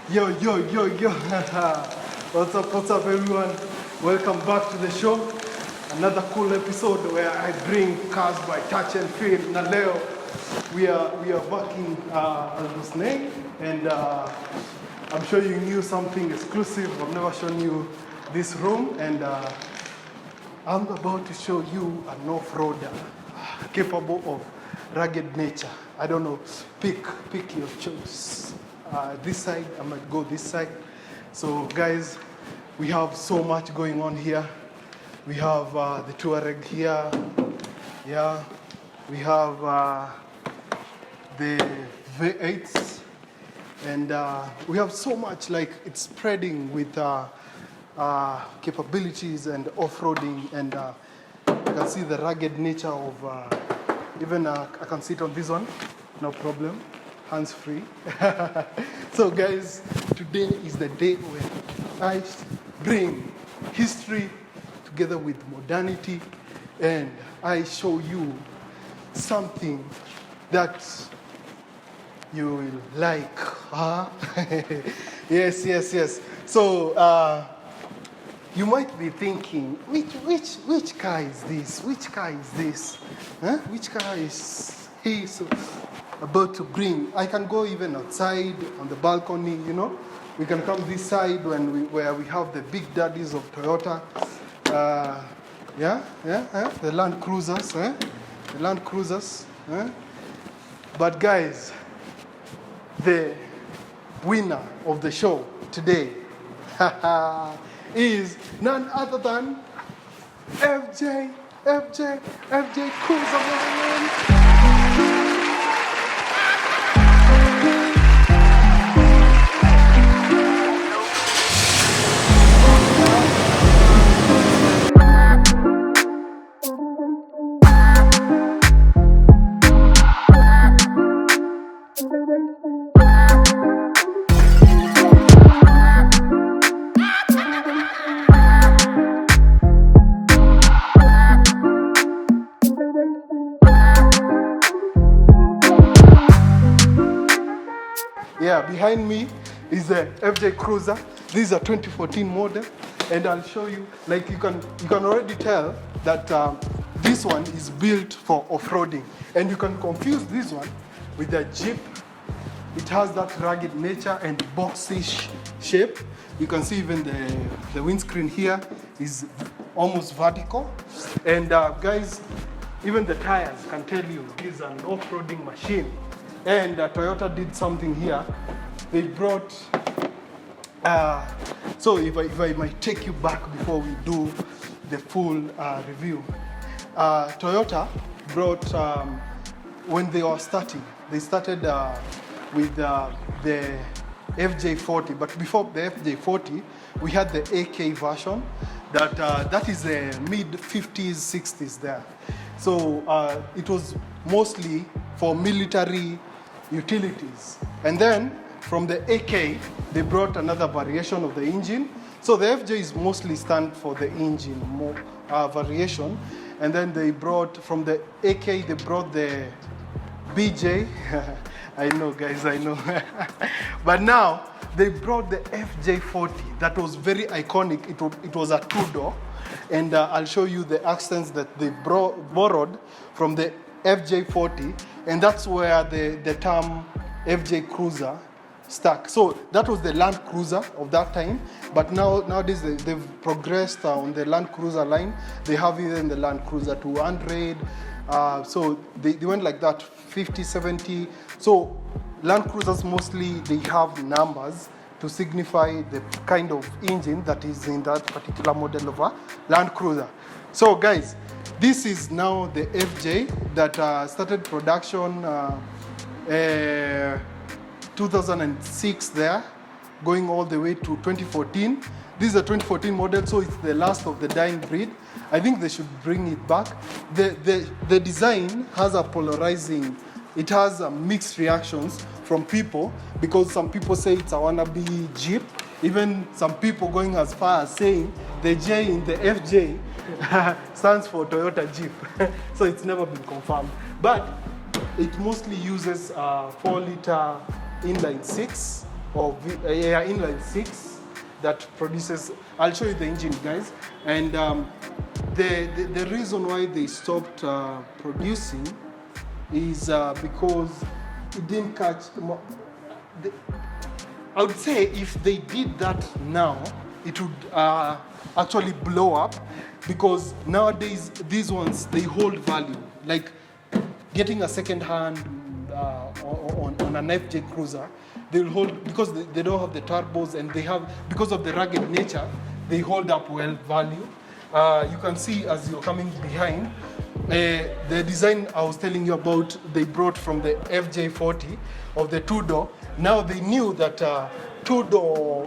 Yo. What's up, everyone? Welcome back to the show. Another cool episode where I bring cars by touch and feel. Na leo, we are working on Husnain, and I'm sure you knew something exclusive. I've never shown you this room, and I'm about to show you an off-roader capable of rugged nature. I don't know, pick your choice. This side, I might go this side. So guys, we have so much going on here. We have the Touareg here. Yeah, we have the V8s, and we have so much, like it's spreading with capabilities and off-roading, and you can see the rugged nature of even I can sit on this one, no problem, hands-free. So guys, today is the day where I bring history together with modernity, and I show you something that you will like. Huh? Yes. So you might be thinking, which car is this? Which car is this? Huh? Which car is he about to bring? I can go even outside on the balcony, you know. We can come this side where we have the big daddies of Toyota. The Land Cruisers, the Land Cruisers. But guys, the winner of the show today is none other than FJ Cruiser, man. Yeah, behind me is the FJ Cruiser. This is a 2014 model, and I'll show you. Like you can already tell that this one is built for off-roading, and you can confuse this one with the Jeep. It has that rugged nature and boxish shape. You can see even the windscreen here is almost vertical, and guys, even the tires can tell you this is an off-roading machine. And Toyota did something here. They brought, so if I might take you back before we do the full review. Toyota brought, when they were starting, they started with the FJ40. But before the FJ40, we had the AK version that is the mid-50s, 60s there. So it was mostly for military utilities. And then from the AK, they brought another variation of the engine. So the FJ is mostly stand for the engine variation. And then they brought, from the AK, they brought the BJ. I know, guys, I know. But now, they brought the FJ40. That was very iconic. It was a two-door. And I'll show you the accents that they borrowed from the FJ40, and that's where the term FJ Cruiser stuck. So that was the Land Cruiser of that time, but nowadays they've progressed on the Land Cruiser line. They have even the Land Cruiser 200, so they went like that, 50, 70. So Land Cruisers mostly, they have numbers to signify the kind of engine that is in that particular model of a Land Cruiser. So guys, this is now the FJ that started production 2006 there, going all the way to 2014. This is a 2014 model, so it's the last of the dying breed. I think they should bring it back. The design has a polarizing, it has mixed reactions from people, because some people say it's a wannabe Jeep. Even some people going as far as saying the J in the FJ stands for Toyota Jeep. So it's never been confirmed. But it mostly uses 4-liter inline 6 inline 6 that produces. I'll show you the engine, guys. And the reason why they stopped producing is because it didn't catch. I would say if they did that now, it would actually blow up, because nowadays these ones, they hold value. Like getting a second hand on an FJ Cruiser, they will hold, because they don't have the turbos, and they have, because of the rugged nature, they hold up well value. You can see as you're coming behind, the design I was telling you about, they brought from the FJ40 of the two-door. Now they knew that two-door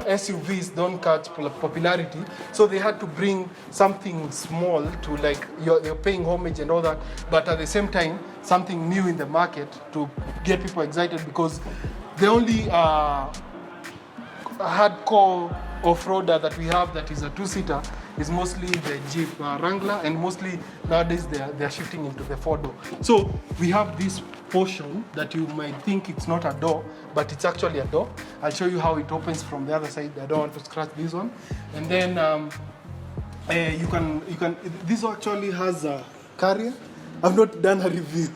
SUVs don't catch popularity, so they had to bring something small to, like, you're paying homage and all that, but at the same time something new in the market to get people excited, because the only hardcore off-roader that we have that is a two-seater is mostly the Jeep Wrangler, and mostly nowadays they're shifting into the four-door. So we have this portion that you might think it's not a door, but it's actually a door. I'll show you how it opens from the other side. I don't want to scratch this one. And then you can. This actually has a carrier. I've not done a review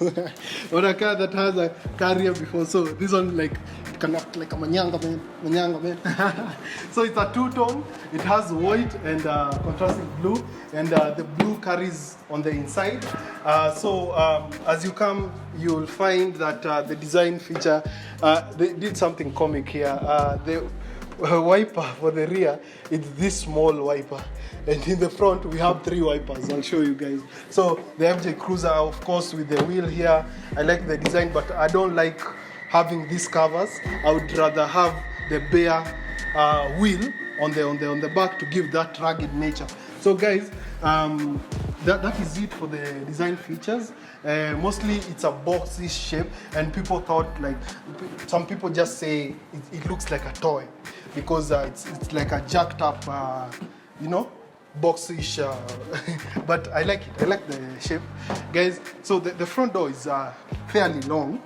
on a car that has a carrier before, so this one, like, it can act like a manyanga man. So it's a two-tone. It has white and contrasting blue, and the blue carries on the inside. As you come, you'll find that the design feature, they did something comic here. The wiper for the rear, it's this small wiper, and in the front we have 3 wipers. I'll show you guys. So the FJ Cruiser, of course, with the wheel here, I like the design, but I don't like having these covers. I would rather have the bare wheel on the back to give that rugged nature. So guys, that is it for the design features. Mostly it's a boxy shape, and people thought, like, some people just say it looks like a toy, because it's like a jacked up, boxish, but I like it. I like the shape, guys. So the front door is fairly long,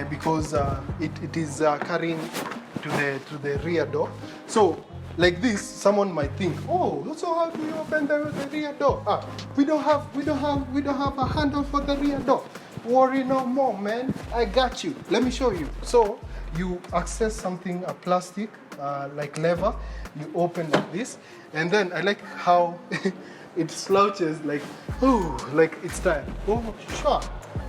because it is carrying to the rear door. So like this, someone might think, oh, so how do you open the rear door? We don't have a handle for the rear door. Worry no more, man. I got you. Let me show you. So you access something, a plastic, like lever. You open like this, and then I like how it slouches, like, like it's tired. Oh, sure.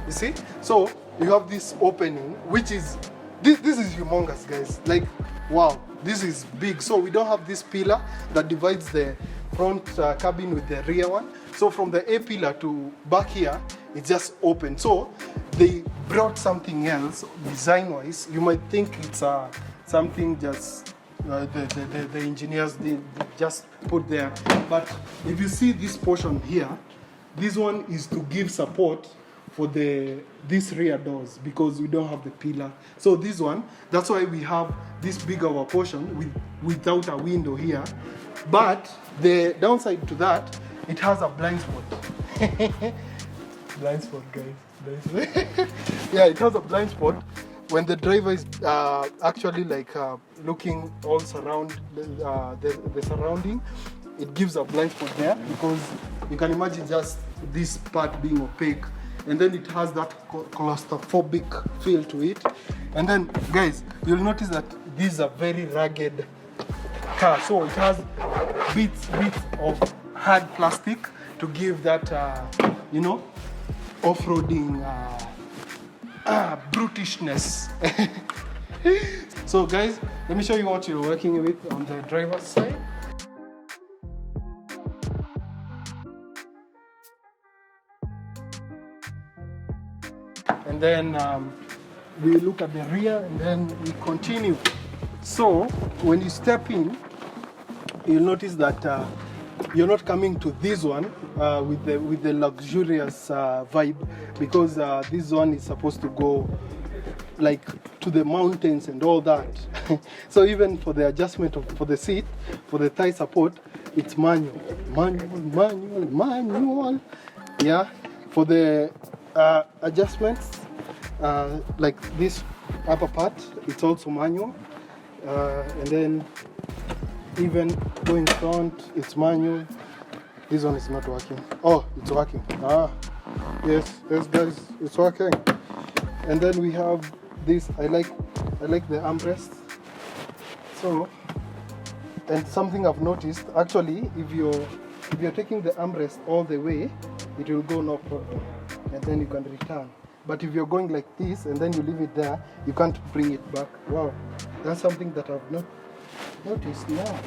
You see? So you have this opening, which is, this is humongous, guys. Like, wow, this is big. So we don't have this pillar that divides the front cabin with the rear one. So from the A pillar to back here, it's just open. So they brought something else design-wise. You might think it's something just the engineers did just put there. But if you see this portion here, this one is to give support for these rear doors, because we don't have the pillar. So this one, that's why we have this big of a portion without a window here. But the downside to that, it has a blind spot. Blind spot, guys. Blind spot. Yeah, it has a blind spot. When the driver is actually like looking all surround the surrounding, it gives a blind spot there, because you can imagine just this part being opaque, and then it has that claustrophobic feel to it. And then, guys, you'll notice that this is a very rugged car, so it has bits of hard plastic to give that off-roading brutishness. So guys, let me show you what you're working with on the driver's side. And then we look at the rear, and then we continue. So when you step in, you'll notice that you're not coming to this one with the luxurious vibe, because this one is supposed to go like to the mountains and all that. So even for the adjustment for the seat, for the thigh support, it's manual. Yeah, for the adjustments, like this upper part, it's also manual. And then even going front, it's manual. This one is not working. Oh, it's working. Yes guys, it's working. And then we have this. I like the armrest. So, and something I've noticed, actually, if you're taking the armrest all the way, it will go no problem, and then you can return. But if you're going like this and then you leave it there, you can't bring it back. Wow, that's something that I've not noticed now.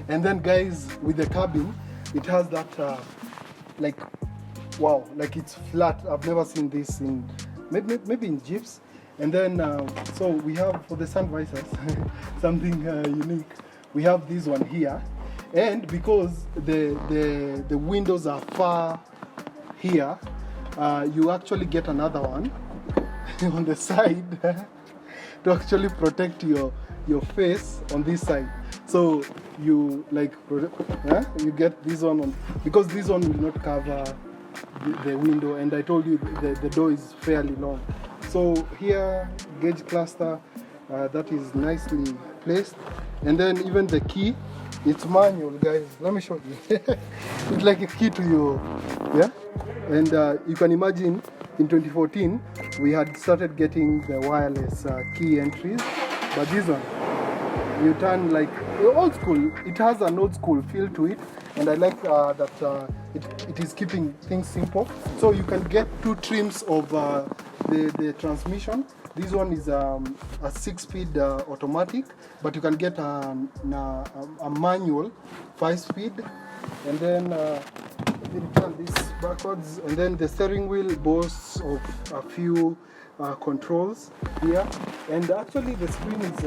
And then guys, with the cabin, it has that like, wow, like it's flat. I've never seen this in maybe in Jeeps. And then so we have for the sun visors something unique. We have this one here, and because the windows are far here, you actually get another one on the side to actually protect your face on this side. So you like you get this one on, because this one will not cover the window, and I told you the door is fairly long. So here, gauge cluster, that is nicely placed. And then even the key, it's manual, guys. Let me show you. It's like a key to your, yeah? And you can imagine in 2014, we had started getting the wireless key entries. But this one, you turn like old school. It has an old school feel to it. And I like that it is keeping things simple. So you can get two trims of the transmission. This one is a 6-speed automatic, but you can get a manual 5-speed. And then let me turn this backwards. And then the steering wheel boasts of a few controls here. And actually the screen is,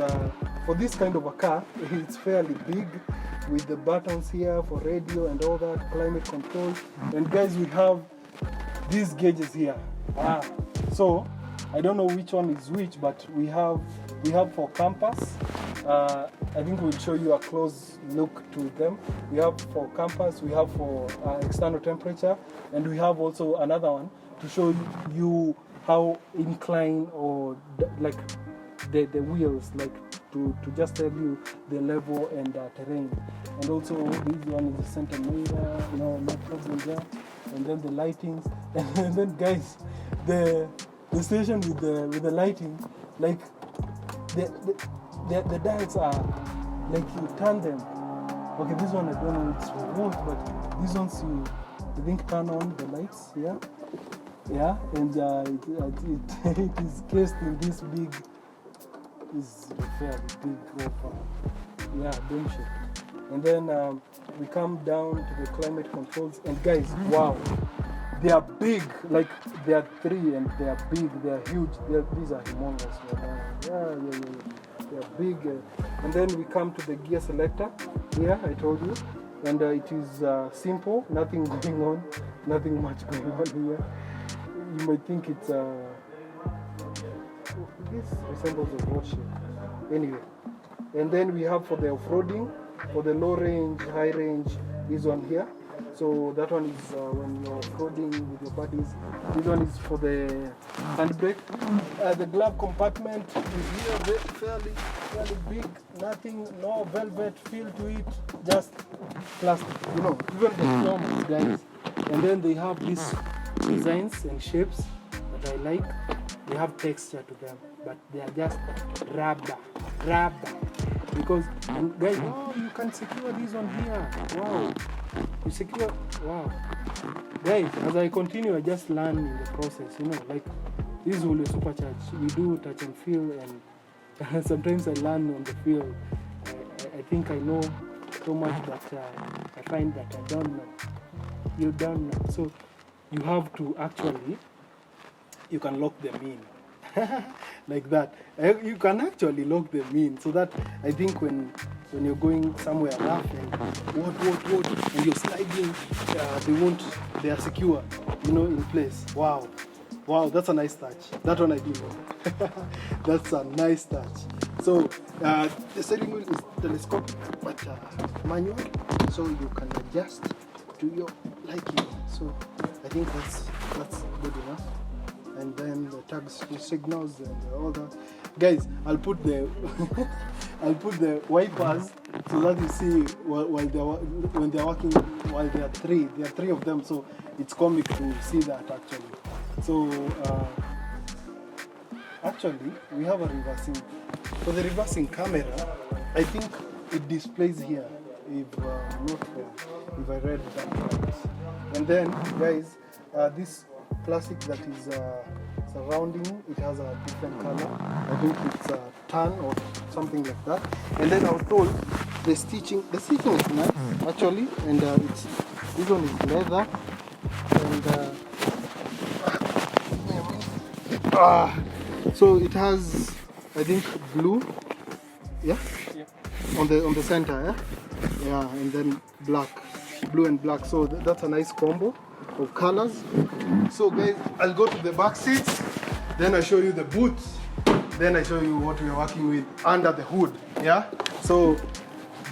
for this kind of a car, it's fairly big, with the buttons here for radio and all that, climate control. And guys, we have these gauges here. So I don't know which one is which, but we have for compass. I think we'll show you a close look to them. We have for compass, we have for external temperature, and we have also another one to show you how incline or like the wheels, like to just tell you the level and terrain. And also this one is the center mirror, no problem there. And then the lightings, and then guys, the station with the lighting, like the dials are like you turn them. Okay, this one I don't know it's remote, but these ones you I think turn on the lights. Yeah, and it is cased in this big, is fairly big dome shape. And then we come down to the climate controls, and guys, wow, they are big. Like they are 3 and they are big. They are huge. These are humongous. Yeah. They are big. And then we come to the gear selector. Here, I told you, and it is simple. Nothing going on. Nothing much going on here. You might think it's this resembles a road shape. Anyway, and then we have for the off-roading, for the low range, high range, this one here. So that one is when you're off-roading with your buddies. This one is for the handbrake. The glove compartment is here, fairly big. Nothing, no velvet feel to it, just plastic. Even the films, guys. And then they have these designs and shapes that I like. They have texture to them, but they are just rubber. Because, and guys, you can secure this one here. Wow. You secure, wow. Guys, as I continue, I just learn in the process, like this is Julio Supercharge. We do touch and feel, and sometimes I learn on the field. I think I know so much that I find that I don't know. You don't know. So you have to actually, you can lock them in. Like that. You can actually lock them in, so that I think when you're going somewhere rough and what, and you're sliding, they are secure, in place. Wow, that's a nice touch. That one I do know. That's a nice touch. So the steering wheel is telescopic but manual, so you can adjust to your liking. So I think that's good enough. And then the tags, the signals, and all that. Guys, I'll put the I'll put the wipers so that you see when they're working, while there are three of them, so it's comic to see that actually. So actually we have a reversing. For the reversing camera, I think it displays here, if if I read that right. And then guys, this plastic that is surrounding, it has a different color. I think it's a tan or something like that. And then I was told the stitching is nice actually, and this one is leather, and so it has, I think, blue, yeah, on the center, yeah, and then black, blue and black. So that's a nice combo of colors. So guys, I'll go to the back seats, then I show you the boots, then I show you what we are working with under the hood. Yeah. So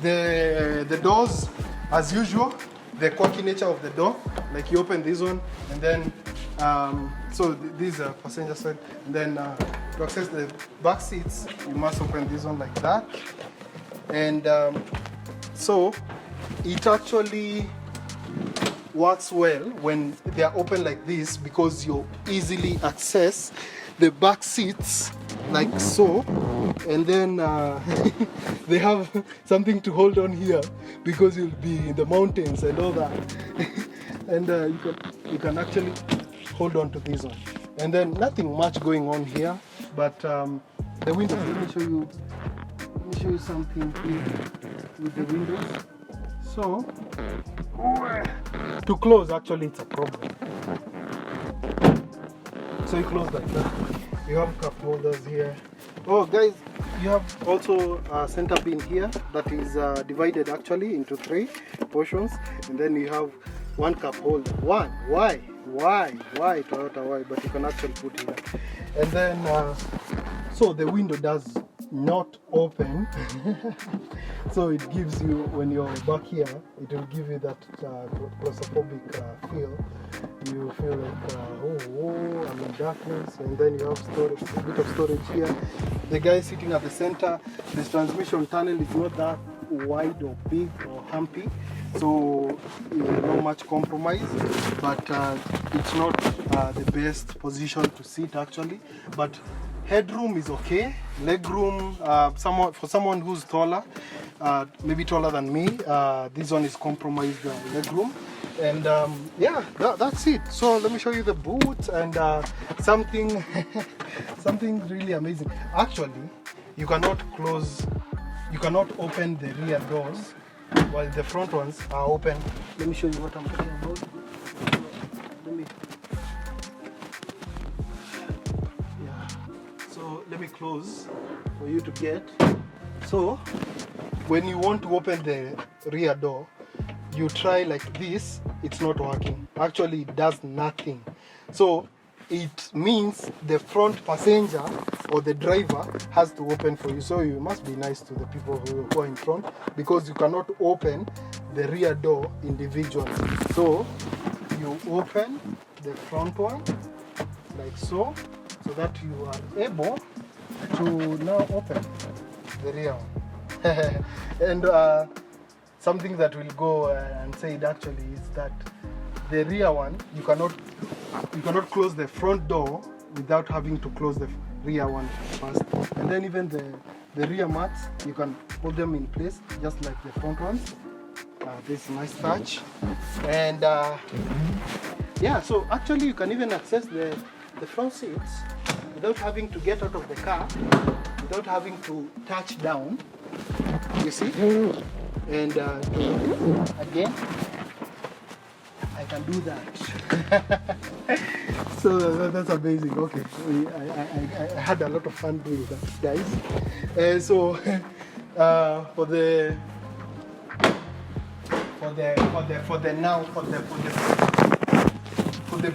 the doors, as usual, the quirky nature of the door, like you open this one, and then so this is a passenger side, and then to access the back seats, you must open this one like that. And so it actually works well when they are open like this, because you easily access the back seats like so, and then they have something to hold on here because you'll be in the mountains and all that. And you can actually hold on to this one, and then nothing much going on here, but the windows, let me show you something here with the windows. So to close, actually it's a problem. So you close like that. You have cup holders here. Oh guys, you have also a center pin here that is divided actually into 3 portions, and then you have one cup holder. Why Toyota, why? But you can actually put here. And then so the window does not open. So it gives you, when you're back here, it will give you that claustrophobic feel. You feel like I'm in darkness. And then you have storage, a bit of storage here. The guy sitting at the center, this transmission tunnel is not that wide or big or humpy, so not much compromise, but it's not the best position to sit actually. But headroom is okay. Legroom, for someone who's taller, maybe taller than me, this one is compromised legroom. And yeah, that's it. So let me show you the boots and something something really amazing. Actually, you cannot open the rear doors while the front ones are open. Let me show you what I'm talking about. Let me close for you to get. So when you want to open the rear door, you try like this, it's not working. Actually, it does nothing. So it means the front passenger or the driver has to open for you. So you must be nice to the people who are in front, because you cannot open the rear door individually. So you open the front one like so that you are able to now open the rear one. And something that will go and say it actually is that the rear one, you cannot close the front door without having to close the rear one first. And then even the rear mats, you can put them in place just like the front ones. This is nice touch. And yeah, so actually you can even access the front seats without having to get out of the car, without having to touch down, you see? And again, I can do that. So that's amazing. Okay, I had a lot of fun doing that, guys. So for the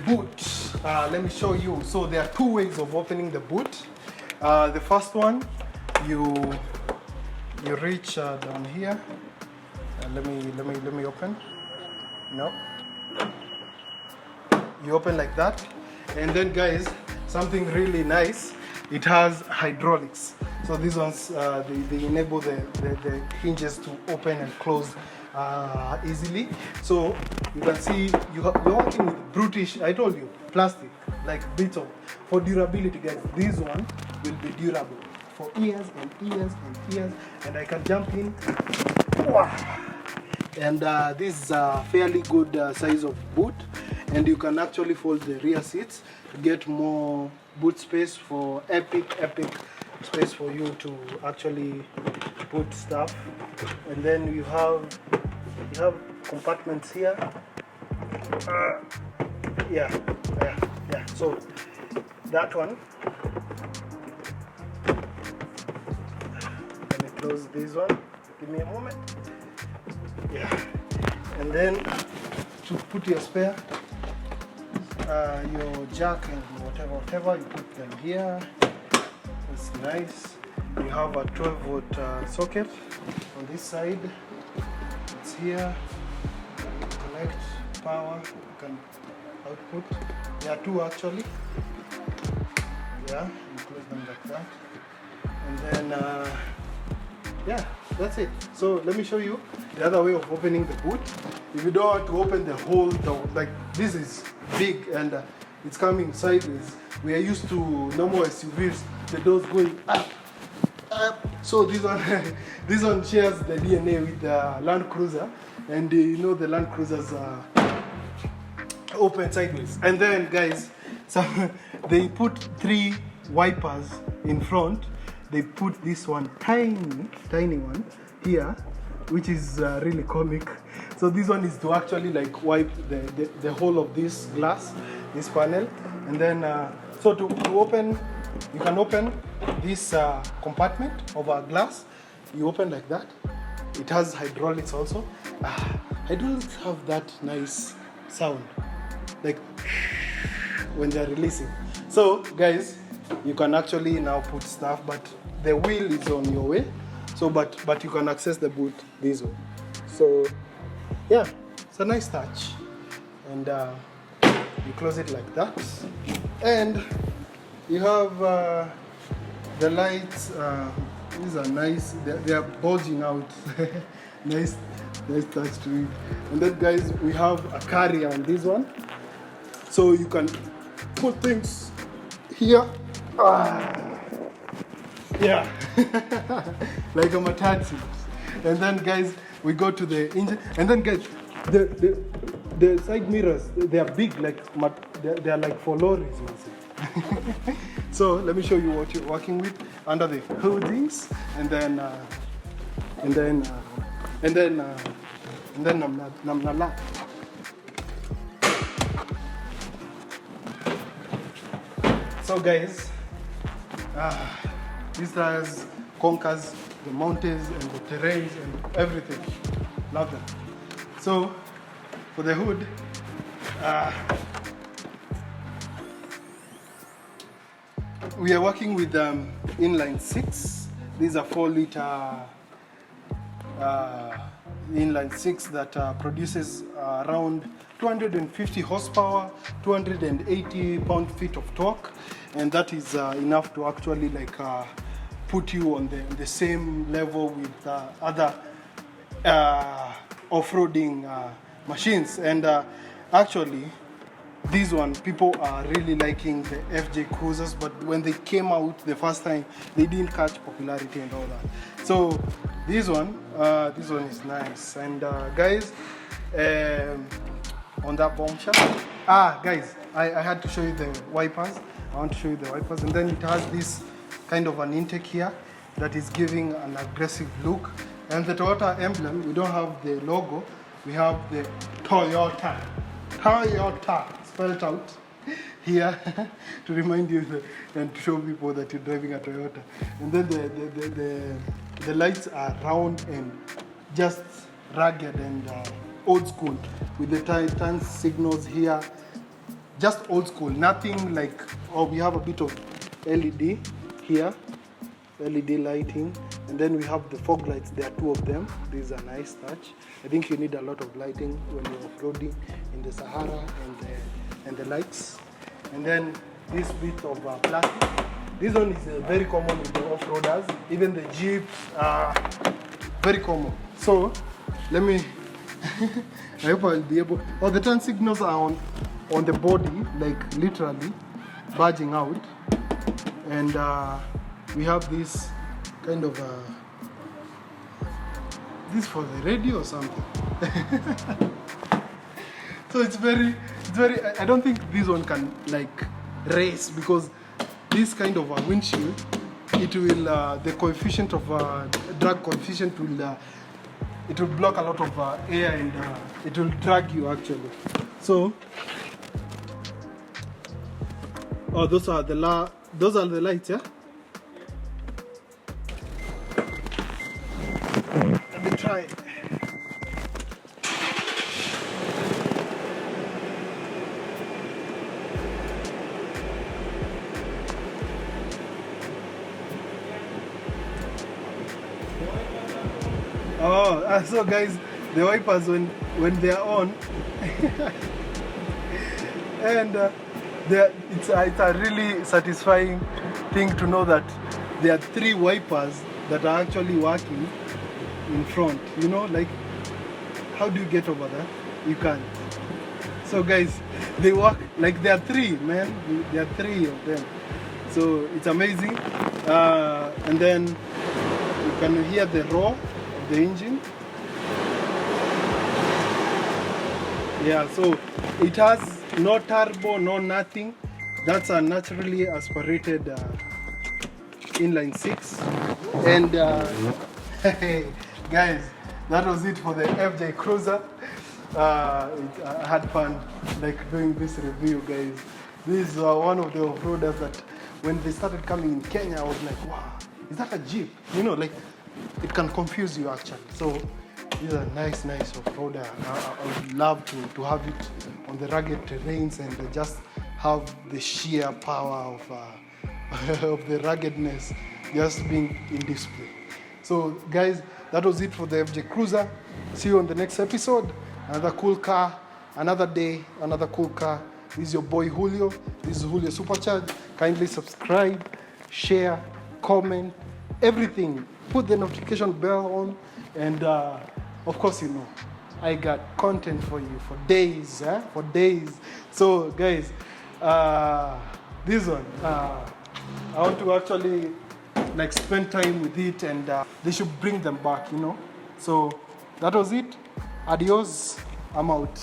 boot, let me show you. So there are 2 ways of opening the boot. The first one, you reach down here. Let me open. No. You open like that, and then guys, something really nice it has hydraulics. So these ones, they enable the hinges to open and close easily. So you can see you're working with British, I told you, plastic, like bits of, for durability, guys. This one will be durable for years and years and years. And I can jump in. And this is a fairly good size of boot. And you can actually fold the rear seats to get more boot space, for epic space for you to actually put stuff. And then you have compartments here. Yeah. So that one, let me close this one. Give me a moment. Yeah. And then to put your spare, your jack and whatever, you put them here. It's nice. You have a 12-volt socket on this side. It's here. Connect power. You can output. There are two actually. Yeah, you close them like that. And then yeah, that's it. So let me show you the other way of opening the boot. If you don't want to open the whole door, like this is big and it's coming sideways. We are used to normal SUVs, the doors going up. So this one, this one shares the DNA with the Land Cruiser, and you know the Land Cruisers are open sideways. And then, guys, so they put 3 wipers in front. They put this one tiny one here, which is really comic. So this one is to actually like wipe the whole of this glass, this panel. And then so to open, you can open this compartment of our glass. You open like that. It has hydraulics also. Hydraulics have that nice sound, like when they're releasing. So guys, you can actually now put stuff, but the wheel is on your way. So but you can access the boot this way. So yeah, it's a nice touch. And you close it like that. And you have the lights. These are nice. They are bulging out. nice touch to it. And then, guys, we have a carrier on this one, so you can put things here. Yeah, like a matatu. And then, guys, we go to the engine. And then, guys, the side mirrors, they are big, like they are like for lorries. So let me show you what you're working with under the hoodings, and then namnala. So guys, this tires conquers the mountains and the terrains and everything. Love them. So for the hood, we are working with inline 6. These are 4-liter inline 6 that produces around 250 horsepower, 280 pound-feet of torque, and that is enough to actually like put you on the same level with other off-roading machines. And actually, this one, people are really liking the FJ Cruisers, but when they came out the first time, they didn't catch popularity and all that. So this one is nice. And guys, on that bombshell, guys, I had to show you the wipers. I want to show you the wipers. And then it has this kind of an intake here that is giving an aggressive look. And the Toyota emblem, we don't have the logo, we have the Toyota spelled out here to remind you and to show people that you're driving a Toyota. And then the lights are round and just rugged and old school with the turn signals here. Just old school, nothing like, we have a bit of LED here, LED lighting, and then we have the fog lights. There are 2 of them. These are nice touch. I think you need a lot of lighting when you're off-roading in the Sahara and the lights. And then this bit of plastic This one is very common with the off-roaders, even the Jeeps, very common. So, let me, I hope I'll be able, oh, the turn signals are on the body, like literally, barging out. And we have this kind of, this for the radio or something. So it's very, I don't think this one can like race, because this kind of a windshield, it will, the coefficient of, drag coefficient will, it will block a lot of air, and it will drag you actually. So, oh, those are the lights, yeah? Let me try. Oh, so guys, the wipers when they are on, and it's a really satisfying thing to know that there are 3 wipers that are actually working in front. You know, like, how do you get over that? You can't. So guys, they work like there are 3, man. There are 3 of them. So it's amazing. And then you can hear the roar of the engine. Yeah, so it has no turbo, no nothing. That's a naturally aspirated inline 6. And guys, that was it for the FJ Cruiser. I had fun like doing this review, guys. This is one of the off-roaders that when they started coming in Kenya, I was like, wow, is that a Jeep? You know, like, it can confuse you actually. So this is a nice off-roader. I would love to have it on the rugged terrains and just have the sheer power of, of the ruggedness just being in display. So guys, that was it for the FJ Cruiser. See you on the next episode. Another cool car, another day, another cool car. This is your boy Julio. This is Julio Supercharge. Kindly subscribe, share, comment, everything. Put the notification bell on, and of course, you know, I got content for you for days, for days. So guys, this one, I want to actually like spend time with it, and they should bring them back, you know. So that was it. Adios. I'm out.